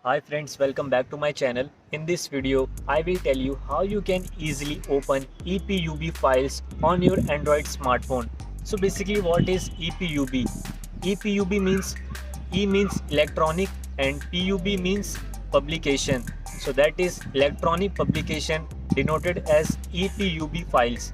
Hi friends, welcome back to my channel. In this video, I will tell you how you can easily open EPUB files on your Android smartphone. So basically what is EPUB? EPUB means E means electronic and PUB means publication. So that is electronic publication denoted as EPUB files.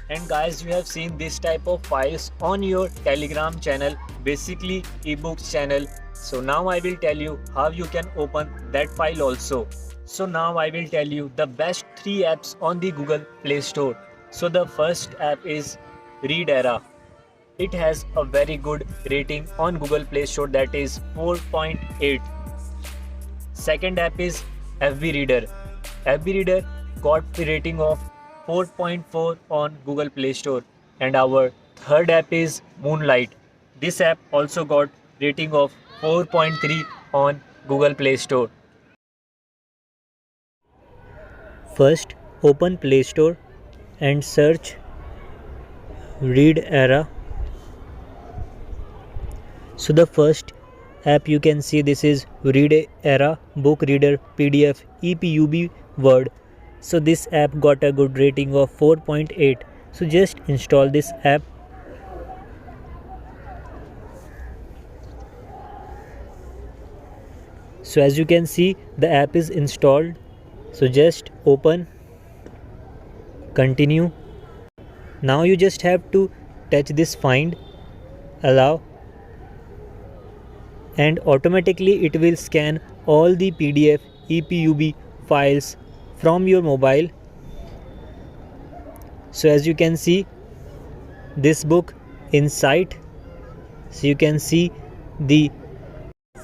And guys, you have seen this type of files on your Telegram channel, basically ebooks channel. So now I will tell you how you can open that file also. So now I will tell you the best 3 apps on the Google Play Store. So the first app is Readera. It has a very good rating on Google Play Store, that is 4.8. Second app is FB Reader. FB Reader got the rating of 4.4 on Google Play Store. And our third app is Moonlight. This app also got rating of 4.3 on Google Play Store. First, open Play Store and search Readera. So the first app you can see, this is Readera Book Reader PDF EPUB Word. So this app got a good rating of 4.8. So just install this app. So as you can see, the app is installed. So just open, continue. Now you just have to touch this find, allow, and automatically it will scan all the PDF EPUB files from your mobile. So as you can see, this book inside, so you can see the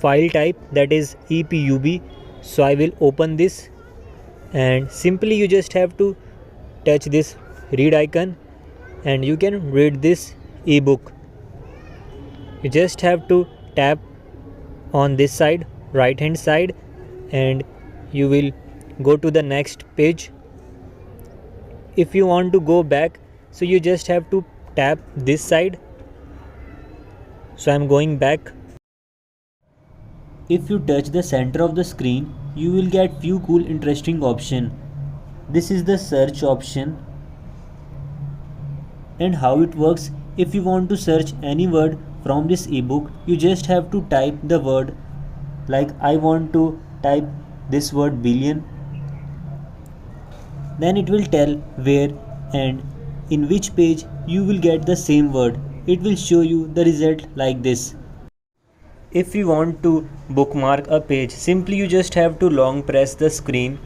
file type, that is EPUB. So I will open this, and simply you just have to touch this read icon and you can read this ebook. You just have to tap on this side, right hand side, and you will go to the next page. If you want to go back, so you just have to tap this side. So I'm going back. If you touch the center of the screen, you will get few cool interesting option. This is the search option. And how it works, if you want to search any word from this ebook, you just have to type the word. Like I want to type this word billion. Then it will tell where and in which page you will get the same word. It will show you the result like this. If you want to bookmark a page, simply you just have to long press the screen,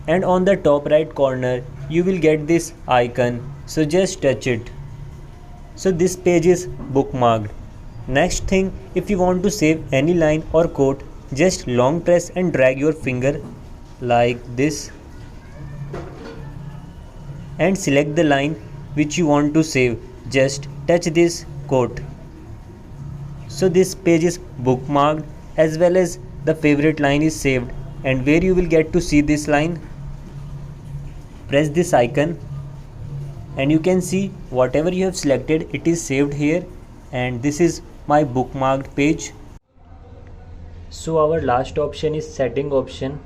and on the top right corner you will get this icon. So just touch it. So this page is bookmarked. Next thing, if you want to save any line or quote, just long press and drag your finger like this and select the line which you want to save. Just touch this quote. So this page is bookmarked as well as the favorite line is saved. And where you will get to see this line, press this icon and you can see whatever you have selected, it is saved here, and this is my bookmarked page. So our last option is setting option.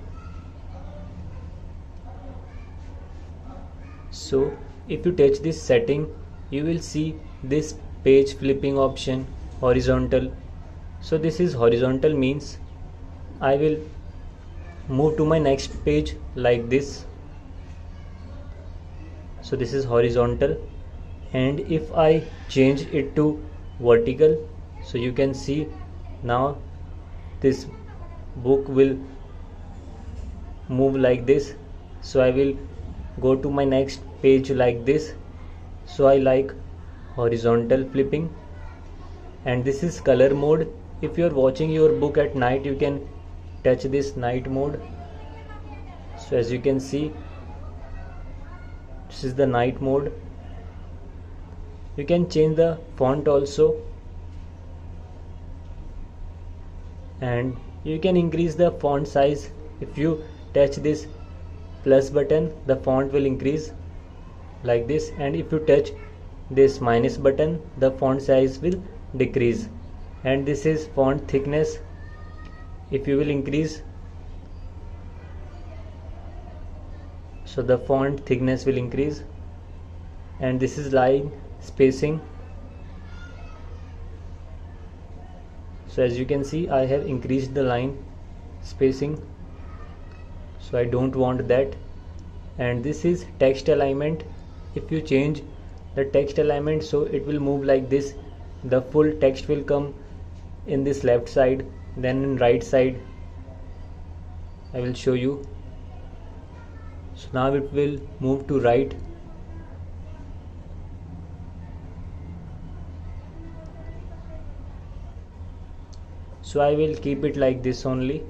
So if you touch this setting, you will see this page flipping option, horizontal. So this is horizontal, means I will move to my next page like this. So this is horizontal, and if I change it to vertical, so you can see now this book will move like this. So I will go to my next page like this. So I like horizontal flipping. And this is color mode. If you are watching your book at night, you can touch this night mode. So as you can see, this is the night mode. You can change the font also, and you can increase the font size. If you touch this plus button, the font will increase like this, and if you touch this minus button, the font size will decrease. and this is font thickness. If you will increase, so the font thickness will increase, and this is line spacing. So as you can see, I have increased the line spacing, so I don't want that. And this is text alignment. If you change the text alignment, so it will move like this. The full text will come in this left side, then in right side. I will show you. So now it will move to right. So I will keep it like this only.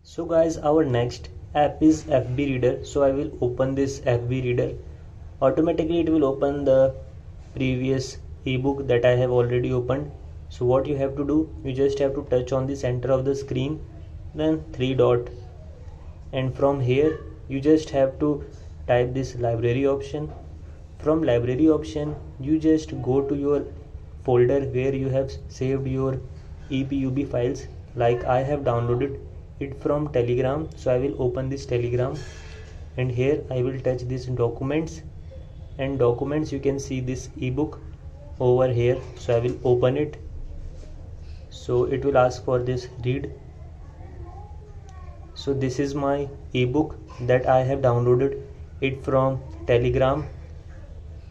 So guys, our next app is FB Reader. So I will open this FB Reader. Automatically it will open the previous ebook that I have already opened. So what you have to do, you just have to touch on the center of the screen, then three dot, and from here you just have to type this library option. From library option, you just go to your folder where you have saved your EPUB files. Like I have downloaded it from Telegram, so I will open this Telegram, and here I will touch this documents, and documents you can see this ebook over here. So I will open it. So it will ask for this read. So this is my ebook that I have downloaded it from Telegram,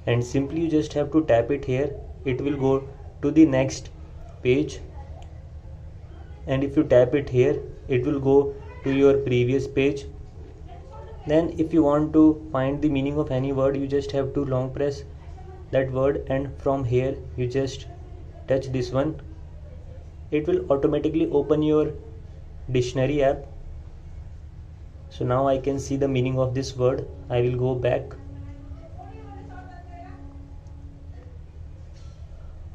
and simply you just have to tap it here. It will go to the next page, and if you tap it here, it will go to your previous page. Then if you want to find the meaning of any word, you just have to long press that word, and from here you just touch this one. It will automatically open your dictionary app. So now I can see the meaning of this word. I will go back.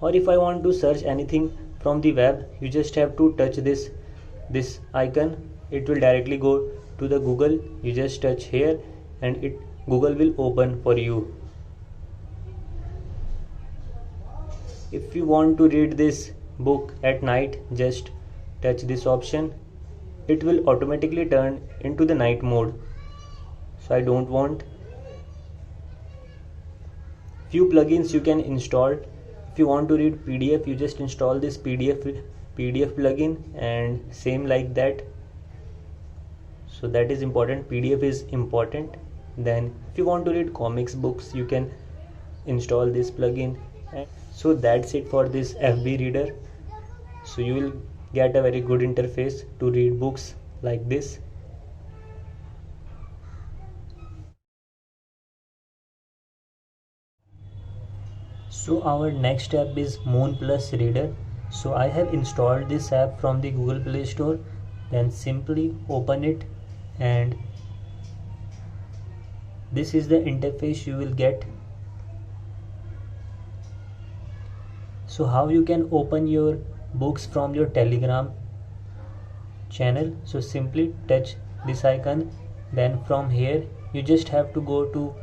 Or if I want to search anything from the web, you just have to touch this icon. It will directly go to the Google. You just touch here, and Google will open for you. If you want to read this book at night, just touch this option. It will automatically turn into the night mode, so I don't want. Few plugins you can install. If you want to read PDF, you just install this PDF plugin, and same like that. So that is important. PDF is important. Then if you want to read comics books, you can install this plugin. So that's it for this FB Reader. So you will get a very good interface to read books like this. So our next app is Moon Plus Reader. So I have installed this app from the Google Play Store. Then simply open it, and this is the interface you will get. So how you can open your books from your Telegram channel? So simply touch this icon, then from here you just have to go to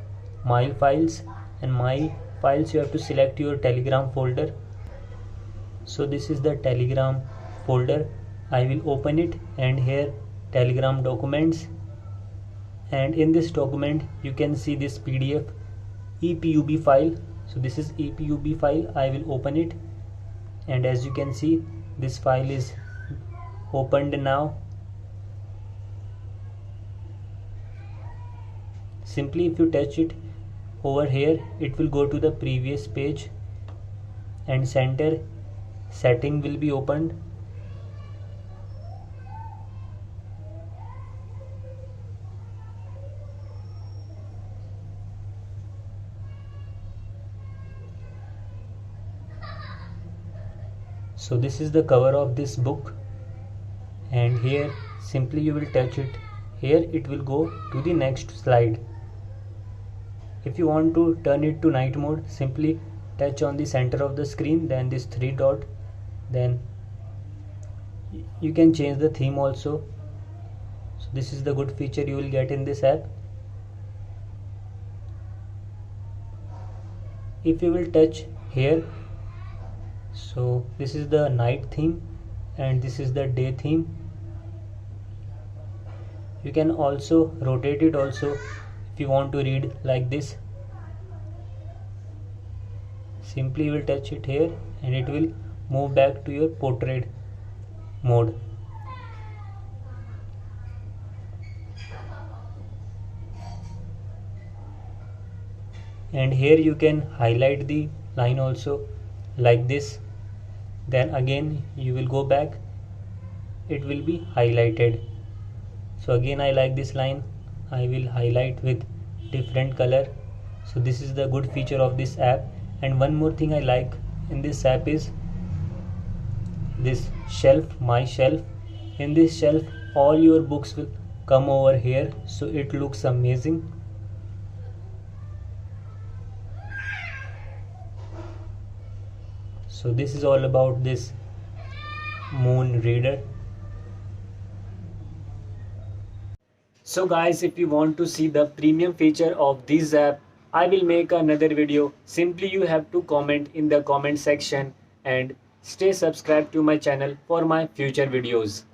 My Files, and My Files you have to select your Telegram folder. So this is the Telegram folder. I will open it, and here Telegram documents, and in this document you can see this PDF EPUB file. So this is EPUB file. I will open it, and as you can see, this file is opened now. Simply if you touch it over here, it will go to the previous page, and center setting will be opened. So this is the cover of this book, and here simply you will touch it. Here it will go to the next slide. If you want to turn it to night mode, simply touch on the center of the screen, then this three dot, then you can change the theme also. So this is the good feature you will get in this app. If you will touch here. So this is the night theme and this is the day theme. You can also rotate it also if you want to read like this. Simply you will touch it here and it will move back to your portrait mode. And here you can highlight the line also like this. Then again you will go back, it will be highlighted. So again I like this line, I will highlight with different color. So this is the good feature of this app. And one more thing I like in this app is this shelf, my shelf. In this shelf all your books will come over here, so it looks amazing. So this is all about this Moon Reader. So guys, if you want to see the premium feature of this app, I will make another video. Simply you have to comment in the comment section and stay subscribed to my channel for my future videos.